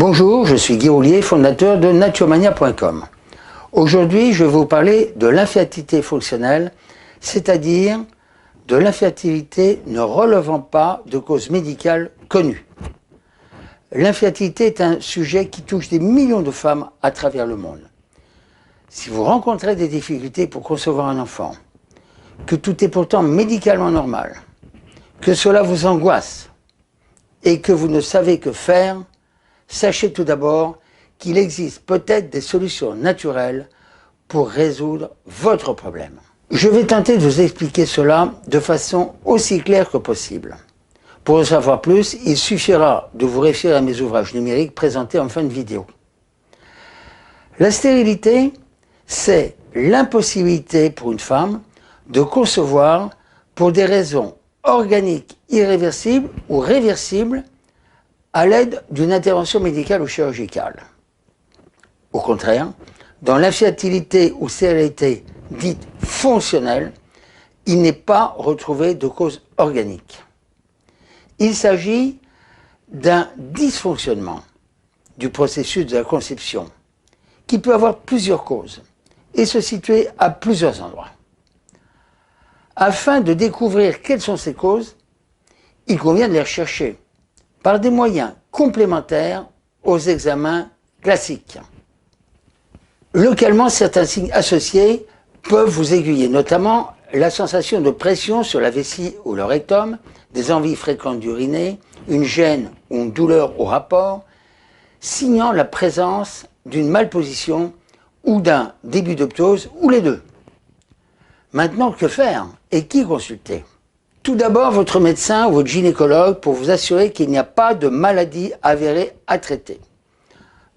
Bonjour, je suis Guy Roulier, fondateur de naturemania.com. Aujourd'hui, je vais vous parler de l'infertilité fonctionnelle, c'est-à-dire de l'infertilité ne relevant pas de causes médicales connues. L'infertilité est un sujet qui touche des millions de femmes à travers le monde. Si vous rencontrez des difficultés pour concevoir un enfant, que tout est pourtant médicalement normal, que cela vous angoisse et que vous ne savez que faire, sachez tout d'abord qu'il existe peut-être des solutions naturelles pour résoudre votre problème. Je vais tenter de vous expliquer cela de façon aussi claire que possible. Pour en savoir plus, il suffira de vous référer à mes ouvrages numériques présentés en fin de vidéo. La stérilité, c'est l'impossibilité pour une femme de concevoir pour des raisons organiques irréversibles ou réversibles à l'aide d'une intervention médicale ou chirurgicale. Au contraire, dans l'infertilité ou stérilité dite fonctionnelle, il n'est pas retrouvé de cause organique. Il s'agit d'un dysfonctionnement du processus de la conception qui peut avoir plusieurs causes et se situer à plusieurs endroits. Afin de découvrir quelles sont ces causes, il convient de les rechercher par des moyens complémentaires aux examens classiques. Localement, certains signes associés peuvent vous aiguiller, notamment la sensation de pression sur la vessie ou le rectum, des envies fréquentes d'uriner, une gêne ou une douleur au rapport, signant la présence d'une malposition ou d'un début de ptose ou les deux. Maintenant, que faire et qui consulter? Tout d'abord, votre médecin ou votre gynécologue pour vous assurer qu'il n'y a pas de maladie avérée à traiter.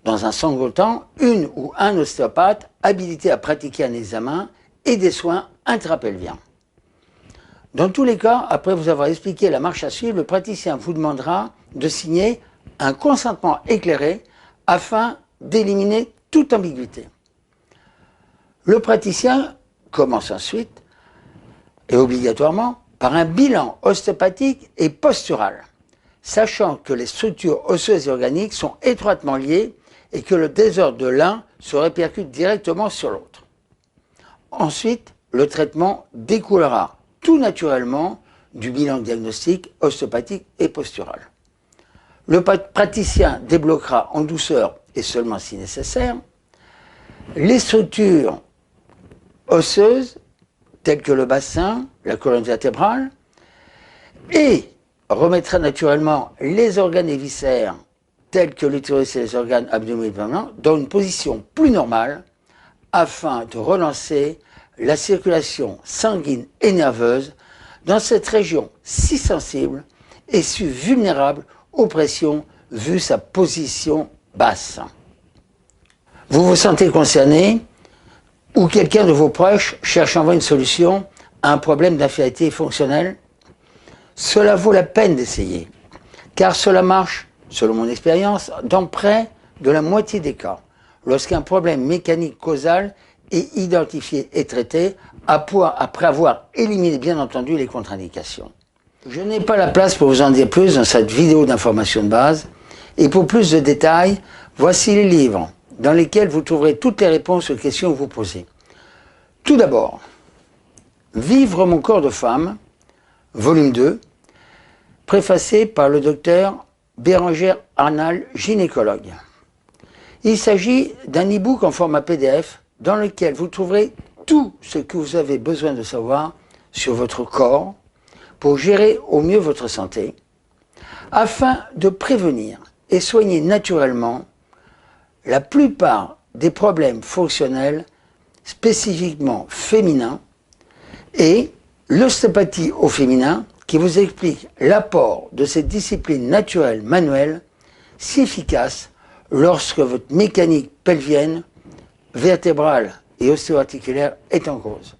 Dans un second temps, une ou un ostéopathe habilité à pratiquer un examen et des soins intrapelviens. Dans tous les cas, après vous avoir expliqué la marche à suivre, le praticien vous demandera de signer un consentement éclairé afin d'éliminer toute ambiguïté. Le praticien commence ensuite, et obligatoirement, par un bilan ostéopathique et postural, sachant que les structures osseuses et organiques sont étroitement liées et que le désordre de l'un se répercute directement sur l'autre. Ensuite, le traitement découlera tout naturellement du bilan diagnostique ostéopathique et postural. Le praticien débloquera en douceur et seulement si nécessaire les structures osseuses telles que le bassin, la colonne vertébrale, et remettra naturellement les organes et viscères tels que l'utérus et les organes abdominaux dans une position plus normale afin de relancer la circulation sanguine et nerveuse dans cette région si sensible et si vulnérable aux pressions vu sa position basse. Vous vous sentez concerné ou quelqu'un de vos proches cherche en vain une solution à un problème d'infertilité fonctionnelle? Cela vaut la peine d'essayer, car cela marche, selon mon expérience, dans près de la moitié des cas, lorsqu'un problème mécanique causal est identifié et traité, après avoir éliminé bien entendu les contre-indications. Je n'ai pas la place pour vous en dire plus dans cette vidéo d'information de base, et pour plus de détails, voici les livres dans lesquels vous trouverez toutes les réponses aux questions que vous posez. Tout d'abord, Vivre mon corps de femme, volume 2, préfacé par le docteur Bérangère Arnal, gynécologue. Il s'agit d'un e-book en format PDF dans lequel vous trouverez tout ce que vous avez besoin de savoir sur votre corps pour gérer au mieux votre santé, afin de prévenir et soigner naturellement la plupart des problèmes fonctionnels spécifiquement féminins et l'ostéopathie au féminin qui vous explique l'apport de cette discipline naturelle manuelle si efficace lorsque votre mécanique pelvienne, vertébrale et ostéo-articulaire est en cause.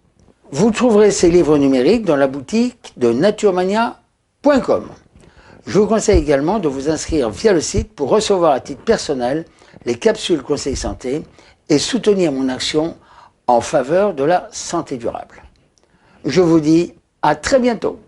Vous trouverez ces livres numériques dans la boutique de naturemania.com. Je vous conseille également de vous inscrire via le site pour recevoir à titre personnel les capsules conseils santé et soutenir mon action en faveur de la santé durable. Je vous dis à très bientôt.